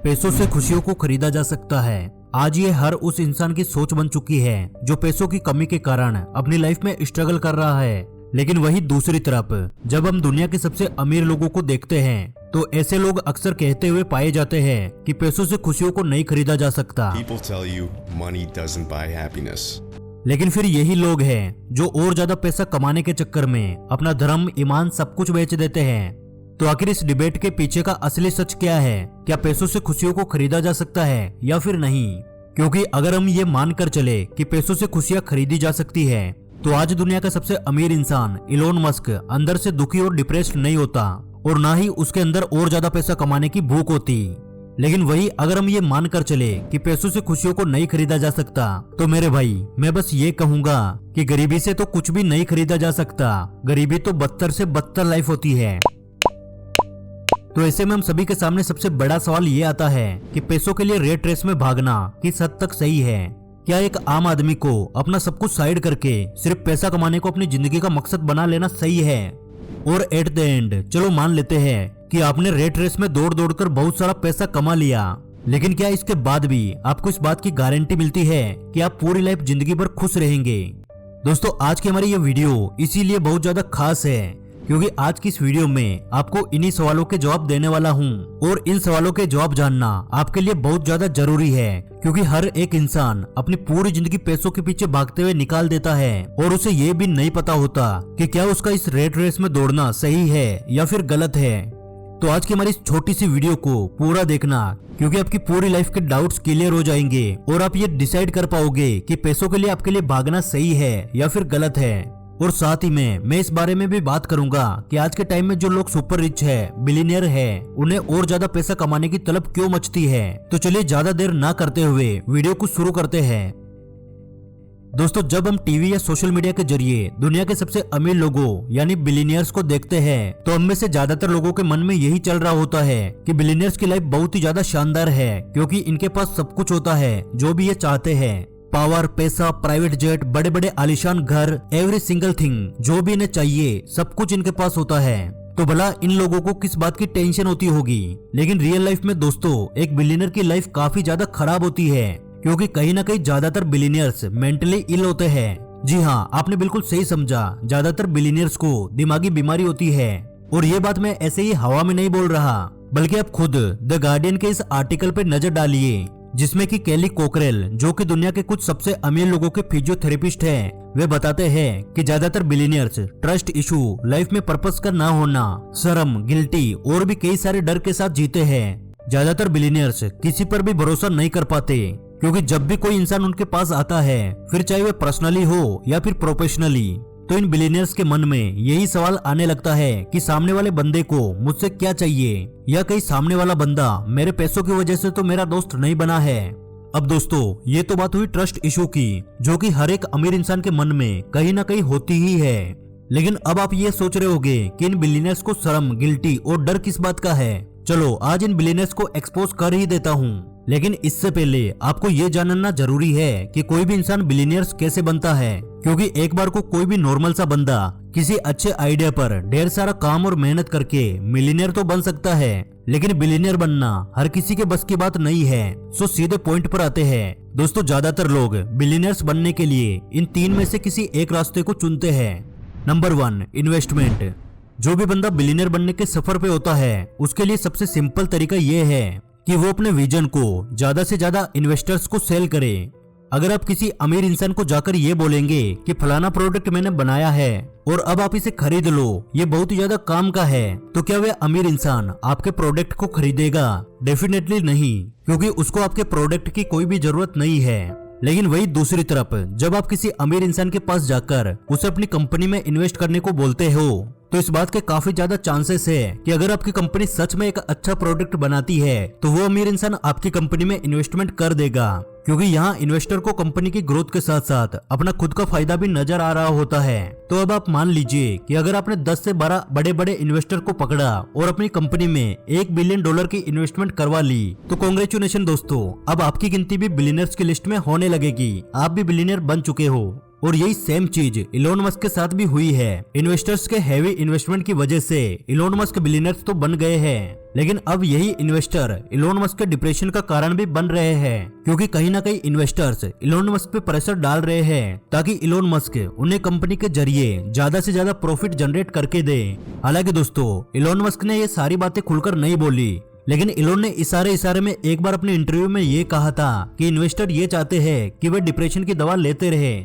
पैसों से खुशियों को खरीदा जा सकता है। आज ये हर उस इंसान की सोच बन चुकी है जो पैसों की कमी के कारण अपनी लाइफ में स्ट्रगल कर रहा है। लेकिन वही दूसरी तरफ जब हम दुनिया के सबसे अमीर लोगों को देखते हैं तो ऐसे लोग अक्सर कहते हुए पाए जाते हैं कि पैसों से खुशियों को नहीं खरीदा जा सकता। People tell you money doesn't buy happiness. लेकिन फिर यही लोग हैं जो और ज्यादा पैसा कमाने के चक्कर में अपना धर्म, ईमान सब कुछ बेच देते हैं। तो आखिर इस डिबेट के पीछे का असली सच क्या है? क्या पैसों से खुशियों को खरीदा जा सकता है या फिर नहीं? क्योंकि अगर हम ये मानकर चले कि पैसों से खुशियां खरीदी जा सकती है तो आज दुनिया का सबसे अमीर इंसान इलोन मस्क अंदर से दुखी और डिप्रेस्ड नहीं होता और ना ही उसके अंदर और ज्यादा पैसा कमाने की भूख होती। लेकिन वही अगर हम ये मानकर चले कि पैसों से खुशियों को नहीं खरीदा जा सकता तो मेरे भाई मैं बस ये कहूंगा कि गरीबी से तो कुछ भी नहीं खरीदा जा सकता। गरीबी तो बदतर से बदतर लाइफ होती है। तो ऐसे में हम सभी के सामने सबसे बड़ा सवाल ये आता है कि पैसों के लिए रेट रेस में भागना किस हद तक सही है? क्या एक आम आदमी को अपना सब कुछ साइड करके सिर्फ पैसा कमाने को अपनी जिंदगी का मकसद बना लेना सही है? और एट द एंड चलो मान लेते हैं कि आपने रेट रेस में दौड़ दौड़ कर बहुत सारा पैसा कमा लिया, लेकिन क्या इसके बाद भी आपको इस बात की गारंटी मिलती है कि आप पूरी लाइफ जिंदगी भर खुश रहेंगे? दोस्तों आज की हमारी ये वीडियो इसीलिए बहुत ज्यादा खास है क्योंकि आज की इस वीडियो में आपको इन्हीं सवालों के जवाब देने वाला हूं और इन सवालों के जवाब जानना आपके लिए बहुत ज्यादा जरूरी है क्योंकि हर एक इंसान अपनी पूरी जिंदगी पैसों के पीछे भागते हुए निकाल देता है और उसे ये भी नहीं पता होता कि क्या उसका इस रेट रेस में दौड़ना सही है या फिर गलत है। तो आज की हमारी इस छोटी सी वीडियो को पूरा देखना क्योंकि आपकी पूरी लाइफ के डाउट्स क्लियर हो जाएंगे और आप ये डिसाइड कर पाओगे कि पैसों के लिए आपके लिए भागना सही है या फिर गलत है। और साथ ही में मैं इस बारे में भी बात करूंगा कि आज के टाइम में जो लोग सुपर रिच है, बिलियनियर है, उन्हें और ज्यादा पैसा कमाने की तलब क्यों मचती है। तो चलिए ज्यादा देर ना करते हुए वीडियो को शुरू करते हैं। दोस्तों जब हम टीवी या सोशल मीडिया के जरिए दुनिया के सबसे अमीर लोगों यानी बिलियनियर्स को देखते हैं तो हम में से ज्यादातर लोगों के मन में यही चल रहा होता है कि बिलियनियर्स की लाइफ बहुत ही ज्यादा शानदार है क्योंकि इनके पास सब कुछ होता है जो भी ये चाहते हैं। पावर, पैसा, प्राइवेट जेट, बड़े बड़े आलीशान घर, एवरी सिंगल थिंग जो भी इन्हें चाहिए सब कुछ इनके पास होता है। तो भला इन लोगों को किस बात की टेंशन होती होगी? लेकिन रियल लाइफ में दोस्तों एक बिलियनर की लाइफ काफी ज्यादा खराब होती है क्योंकि कहीं ना कहीं ज्यादातर बिलियनियर्स मेंटली इल होते हैं। जी हाँ, आपने बिल्कुल सही समझा, ज्यादातर बिलियनियर्स को दिमागी बीमारी होती है। और ये बात मैं ऐसे ही हवा में नहीं बोल रहा बल्कि आप खुद द गार्डियन के इस आर्टिकल पे नजर डालिए जिसमें कि केली कोकरेल जो कि दुनिया के कुछ सबसे अमीर लोगों के फिजियोथेरेपिस्ट हैं, वे बताते हैं कि ज्यादातर बिलियनियर्स ट्रस्ट इशू, लाइफ में पर्पस का ना होना, शर्म, गिल्टी और भी कई सारे डर के साथ जीते हैं। ज्यादातर बिलियनियर्स किसी पर भी भरोसा नहीं कर पाते क्योंकि जब भी कोई इंसान उनके पास आता है फिर चाहे वे पर्सनली हो या फिर प्रोफेशनली तो इन बिलियनियर्स के मन में यही सवाल आने लगता है कि सामने वाले बंदे को मुझसे क्या चाहिए या कहीं सामने वाला बंदा मेरे पैसों की वजह से तो मेरा दोस्त नहीं बना है। अब दोस्तों ये तो बात हुई ट्रस्ट इशू की जो कि हर एक अमीर इंसान के मन में कहीं ना कहीं होती ही है। लेकिन अब आप ये सोच रहे होंगे कि इन बिलियनियर्स को शर्म, गिल्टी और डर किस बात का है। चलो आज इन बिलियनियर्स को एक्सपोज कर ही देता हूँ, लेकिन इससे पहले आपको ये जानना जरूरी है कि कोई भी इंसान बिलियनियर्स कैसे बनता है क्योंकि एक बार को कोई भी नॉर्मल सा बंदा किसी अच्छे आइडिया पर ढेर सारा काम और मेहनत करके मिलियनियर तो बन सकता है, लेकिन बिलियनियर बनना हर किसी के बस की बात नहीं है। सो सीधे पॉइंट पर आते हैं। दोस्तों ज्यादातर लोग बिलियनियर्स बनने के लिए इन तीन में से किसी एक रास्ते को चुनते हैं। Number 1, investment. जो भी बंदा बिलियनियर बनने के सफर पे होता है उसके लिए सबसे सिंपल तरीका ये है कि वो अपने विजन को ज्यादा से ज्यादा इन्वेस्टर्स को सेल करे। अगर आप किसी अमीर इंसान को जाकर ये बोलेंगे कि फलाना प्रोडक्ट मैंने बनाया है और अब आप इसे खरीद लो, ये बहुत ही ज्यादा काम का है, तो क्या वह अमीर इंसान आपके प्रोडक्ट को खरीदेगा? डेफिनेटली नहीं, क्योंकि उसको आपके प्रोडक्ट की कोई भी जरूरत नहीं है। लेकिन वही दूसरी तरफ जब आप किसी अमीर इंसान के पास जाकर उसे अपनी कंपनी में इन्वेस्ट करने को बोलते हो तो इस बात के काफी ज्यादा चांसेस है कि अगर आपकी कंपनी सच में एक अच्छा प्रोडक्ट बनाती है तो वो अमीर इंसान आपकी कंपनी में इन्वेस्टमेंट कर देगा क्योंकि यहाँ इन्वेस्टर को कंपनी की ग्रोथ के साथ साथ अपना खुद का फायदा भी नजर आ रहा होता है। तो अब आप मान लीजिए कि अगर आपने 10 से 12 बड़े बड़े इन्वेस्टर को पकड़ा और अपनी कंपनी में $1 बिलियन की इन्वेस्टमेंट करवा ली तो कांग्रेचुलेशन दोस्तों, अब आपकी गिनती भी बिलियनर्स की लिस्ट में होने लगेगी, आप भी बिलियनर बन चुके हो। और यही सेम चीज इलोन मस्क के साथ भी हुई है। इन्वेस्टर्स के हैवी इन्वेस्टमेंट की वजह से इलोन मस्क बिलियनर्स तो बन गए हैं, लेकिन अब यही इन्वेस्टर इलोन मस्क के डिप्रेशन का कारण भी बन रहे हैं, क्योंकि कहीं ना कहीं इन्वेस्टर्स इलोन मस्क पे प्रेशर डाल रहे हैं ताकि इलोन मस्क उन्हें कंपनी के जरिए ज्यादा से ज्यादा प्रॉफिट जनरेट करके दे। हालांकि दोस्तों, इलोन मस्क ने ये सारी बातें खुलकर नहीं बोली, लेकिन इलोन ने इशारे में एक बार अपने इंटरव्यू में ये कहा था कि इन्वेस्टर ये चाहते हैं कि वे डिप्रेशन की दवा लेते रहे।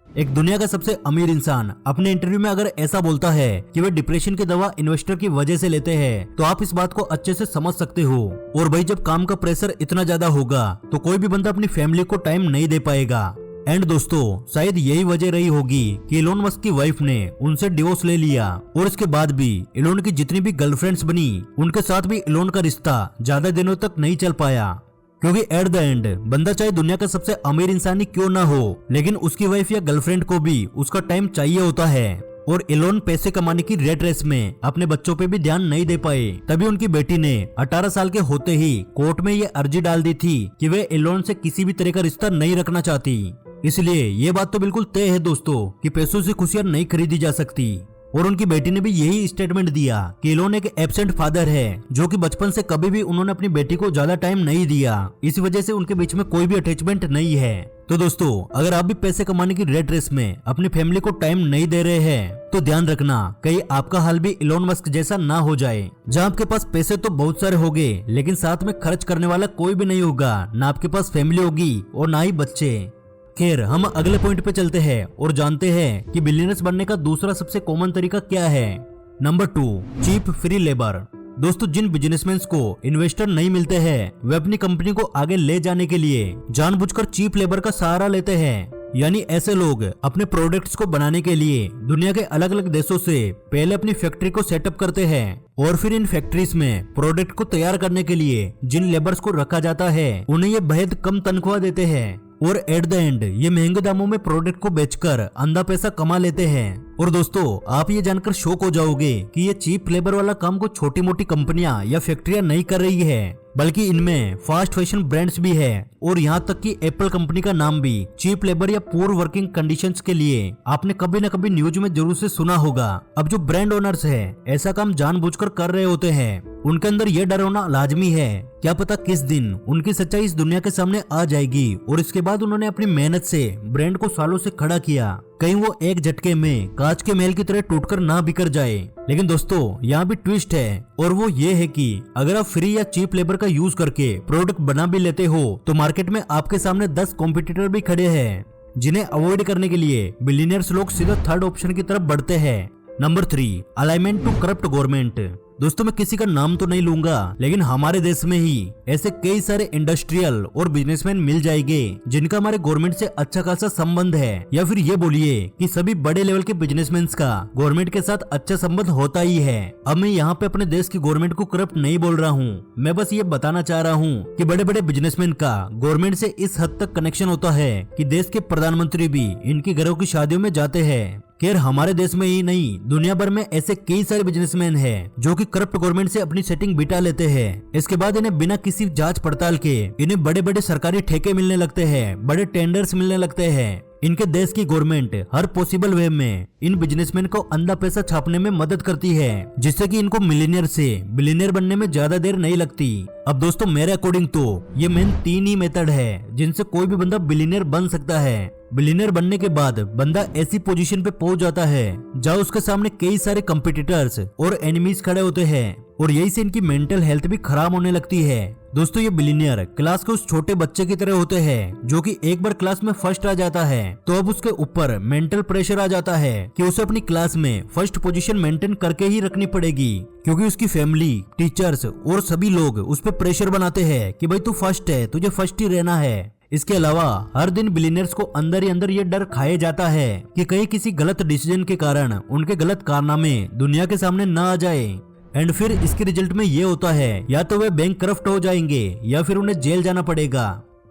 एक दुनिया का सबसे अमीर इंसान अपने इंटरव्यू में अगर ऐसा बोलता है कि वे डिप्रेशन की दवा इन्वेस्टर की वजह से लेते हैं, तो आप इस बात को अच्छे से समझ सकते हो। और भाई, जब काम का प्रेशर इतना ज्यादा होगा तो कोई भी बंदा अपनी फैमिली को टाइम नहीं दे पाएगा। एंड दोस्तों, शायद यही वजह रही होगी कि इलोन मस्क की वाइफ ने उनसे डिवोर्स ले लिया, और इसके बाद भी इलोन की जितनी भी गर्लफ्रेंड्स बनी उनके साथ भी इलोन का रिश्ता ज्यादा दिनों तक नहीं चल पाया, क्योंकि एट द एंड बंदा चाहे दुनिया का सबसे अमीर इंसान ही क्यों ना हो, लेकिन उसकी वाइफ या गर्लफ्रेंड को भी उसका टाइम चाहिए होता है। और इलोन पैसे कमाने की रेट रेस में अपने बच्चों पे भी ध्यान नहीं दे पाए, तभी उनकी बेटी ने 18 साल के होते ही कोर्ट में ये अर्जी डाल दी थी कि वे इलोन से किसी भी तरह का रिश्ता नहीं रखना चाहती। इसलिए ये बात तो बिल्कुल तय है दोस्तों कि पैसों से खुशियां नहीं खरीदी जा सकती। और उनकी बेटी ने भी यही स्टेटमेंट दिया कि इलोन एक एब्सेंट फादर है, जो कि बचपन से कभी भी उन्होंने अपनी बेटी को ज्यादा टाइम नहीं दिया, इस वजह से उनके बीच में कोई भी अटैचमेंट नहीं है। तो दोस्तों, अगर आप भी पैसे कमाने की रेट रेस में अपनी फैमिली को टाइम नहीं दे रहे हैं, तो ध्यान रखना कहीं आपका हाल भी इलोन मस्क जैसा ना हो जाए, जहां आपके पास पैसे तो बहुत सारे होंगे लेकिन साथ में खर्च करने वाला कोई भी नहीं होगा, ना आपके पास फैमिली होगी और ना ही बच्चे। खैर, हम अगले पॉइंट पे चलते हैं और जानते हैं कि बिलियनर्स बनने का दूसरा सबसे कॉमन तरीका क्या है। Number 2, cheap free labour. दोस्तों, जिन बिजनेसमैन को इन्वेस्टर नहीं मिलते हैं, वे अपनी कंपनी को आगे ले जाने के लिए जानबूझकर चीप लेबर का सहारा लेते हैं। यानी ऐसे लोग अपने प्रोडक्ट्स को बनाने के लिए दुनिया के अलग अलग देशों से पहले अपनी फैक्ट्री को सेटअप करते हैं, और फिर इन फैक्ट्रीज में प्रोडक्ट को तैयार करने के लिए जिन लेबर्स को रखा जाता है उन्हें ये बेहद कम तनख्वाह देते हैं, और एट द एंड ये महंगे दामों में प्रोडक्ट को बेचकर अंधा पैसा कमा लेते हैं। और दोस्तों, आप ये जानकर शॉक हो जाओगे कि ये चीप लेबर वाला काम को छोटी मोटी कंपनियां या फैक्ट्रियां नहीं कर रही है, बल्कि इनमें फास्ट फैशन ब्रांड्स भी है, और यहाँ तक कि एप्पल कंपनी का नाम भी चीप लेबर या पुअर वर्किंग कंडीशंस के लिए आपने कभी न कभी न्यूज में जरूर से सुना होगा। अब जो ब्रांड ओनर्स है ऐसा काम जानबूझकर कर रहे होते हैं, उनके अंदर यह डर होना लाजमी है, क्या पता किस दिन उनकी सच्चाई इस दुनिया के सामने आ जाएगी, और इसके बाद उन्होंने अपनी मेहनत से ब्रांड को सालों से खड़ा किया, कहीं वो एक झटके में कांच के महल की तरह टूटकर ना बिखर जाए। लेकिन दोस्तों, यहाँ भी ट्विस्ट है, और वो ये है कि अगर आप फ्री या चीप लेबर का यूज करके प्रोडक्ट बना भी लेते हो, तो मार्केट में आपके सामने 10 कॉम्पिटिटर भी खड़े हैं, जिन्हें अवॉइड करने के लिए बिलियनियर्स लोग सीधा थर्ड ऑप्शन की तरफ बढ़ते हैं। Number 3, alignment to corrupt government. दोस्तों, मैं किसी का नाम तो नहीं लूंगा, लेकिन हमारे देश में ही ऐसे कई सारे इंडस्ट्रियल और बिजनेसमैन मिल जाएंगे जिनका हमारे गवर्नमेंट से अच्छा खासा संबंध है, या फिर ये बोलिए कि सभी बड़े लेवल के बिजनेसमैन का गवर्नमेंट के साथ अच्छा संबंध होता ही है। अब मैं यहाँ पे अपने देश की गवर्नमेंट को करप्ट नहीं बोल रहा हूँ, मैं बस ये बताना चाह रहा हूँ कि बड़े बड़े बिजनेसमैन का गवर्नमेंट से इस हद तक कनेक्शन होता है कि देश के प्रधानमंत्री भी इनकी घरों की शादियों में जाते हैं। खैर, हमारे देश में ही नहीं, दुनिया भर में ऐसे कई सारे बिजनेसमैन हैं जो कि करप्ट गवर्नमेंट से अपनी सेटिंग बिठा लेते हैं। इसके बाद इन्हें बिना किसी जांच पड़ताल के इन्हें बड़े बड़े सरकारी ठेके मिलने लगते हैं, बड़े टेंडर्स मिलने लगते हैं। इनके देश की गवर्नमेंट हर पॉसिबल वे में इन बिजनेसमैन को अंधा पैसा छापने में मदद करती है, जिससे कि इनको मिलियनियर से बिलियनियर बनने में ज्यादा देर नहीं लगती। अब दोस्तों, मेरे अकॉर्डिंग तो ये मेन 3 ही मेथड है जिनसे कोई भी बंदा बिलियनियर बन सकता है। बिलियनियर बनने के बाद बंदा ऐसी पोजीशन पे पहुंच जाता है जहां उसके सामने कई सारे कंपटीटर्स और एनिमीज खड़े होते हैं, और यही से इनकी मेंटल हेल्थ भी खराब होने लगती है। दोस्तों, ये बिलियनियर क्लास के उस छोटे बच्चे की तरह होते हैं जो कि एक बार क्लास में फर्स्ट आ जाता है तो अब उसके ऊपर मेंटल प्रेशर आ जाता है कि उसे अपनी क्लास में फर्स्ट पोजीशन मेंटेन करके ही रखनी पड़ेगी, क्योंकि उसकी फैमिली, टीचर्स और सभी लोग उस पर प्रेशर बनाते हैं कि भाई तू फर्स्ट है, तुझे फर्स्ट ही रहना है। इसके अलावा हर दिन बिलियनियर्स को अंदर ही अंदर ये डर खाया जाता है कि कहीं किसी गलत डिसीजन के कारण उनके गलत कारनामे दुनिया के सामने न आ जाए, एंड फिर इसके रिजल्ट में ये होता है या तो वे बैंक करप्ट हो जाएंगे या फिर उन्हें जेल जाना पड़ेगा।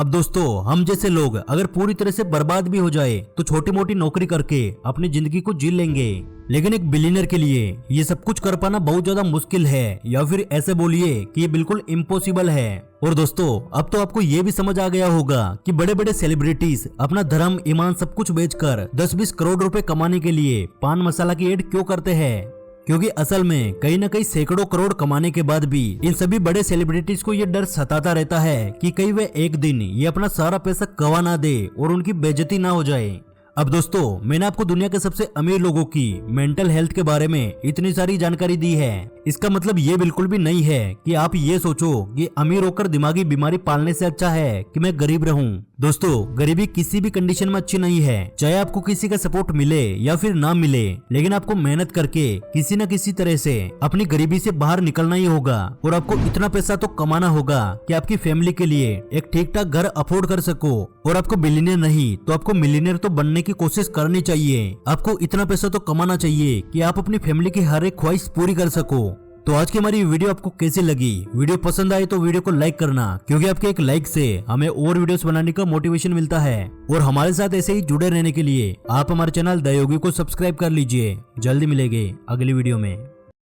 अब दोस्तों, हम जैसे लोग अगर पूरी तरह से बर्बाद भी हो जाए तो छोटी मोटी नौकरी करके अपनी जिंदगी को जी लेंगे, लेकिन एक बिलियनर के लिए ये सब कुछ कर पाना बहुत ज्यादा मुश्किल है, या फिर ऐसे बोलिए कि ये बिल्कुल इम्पॉसिबल है। और दोस्तों, अब तो आपको ये भी समझ आ गया होगा कि बड़े बड़े सेलिब्रिटीज अपना धर्म ईमान सब कुछ बेचकर 10-20 करोड़ रुपए कमाने के लिए पान मसाला की एड क्यों करते हैं, क्योंकि असल में कहीं न कहीं सैकड़ों करोड़ कमाने के बाद भी इन सभी बड़े सेलिब्रिटीज को ये डर सताता रहता है कि कहीं वे एक दिन ये अपना सारा पैसा गवा ना दे और उनकी बेइज्जती ना हो जाए। अब दोस्तों, मैंने आपको दुनिया के सबसे अमीर लोगों की मेंटल हेल्थ के बारे में इतनी सारी जानकारी दी है। इसका मतलब ये बिल्कुल भी नहीं है कि आप ये सोचो कि अमीर होकर दिमागी बीमारी पालने से अच्छा है कि मैं गरीब रहूं। दोस्तों, गरीबी किसी भी कंडीशन में अच्छी नहीं है, चाहे आपको किसी का सपोर्ट मिले या फिर ना मिले, लेकिन आपको मेहनत करके किसी न किसी तरह से अपनी गरीबी से बाहर निकलना ही होगा। और आपको इतना पैसा तो कमाना होगा कि आपकी फैमिली के लिए एक ठीक ठाक घर अफोर्ड कर सको। और आपको बिलियनियर नहीं तो आपको मिलियनियर तो बनने की कोशिश करनी चाहिए। आपको इतना पैसा तो कमाना चाहिए कि आप अपनी फैमिली की हर एक ख्वाहिश पूरी कर सको। तो आज की हमारी वीडियो आपको कैसी लगी? वीडियो पसंद आए तो वीडियो को लाइक करना, क्योंकि आपके एक लाइक से हमें और वीडियोस बनाने का मोटिवेशन मिलता है। और हमारे साथ ऐसे ही जुड़े रहने के लिए आप हमारे चैनल द योगी को सब्सक्राइब कर लीजिए। जल्दी मिलेंगे अगली वीडियो में।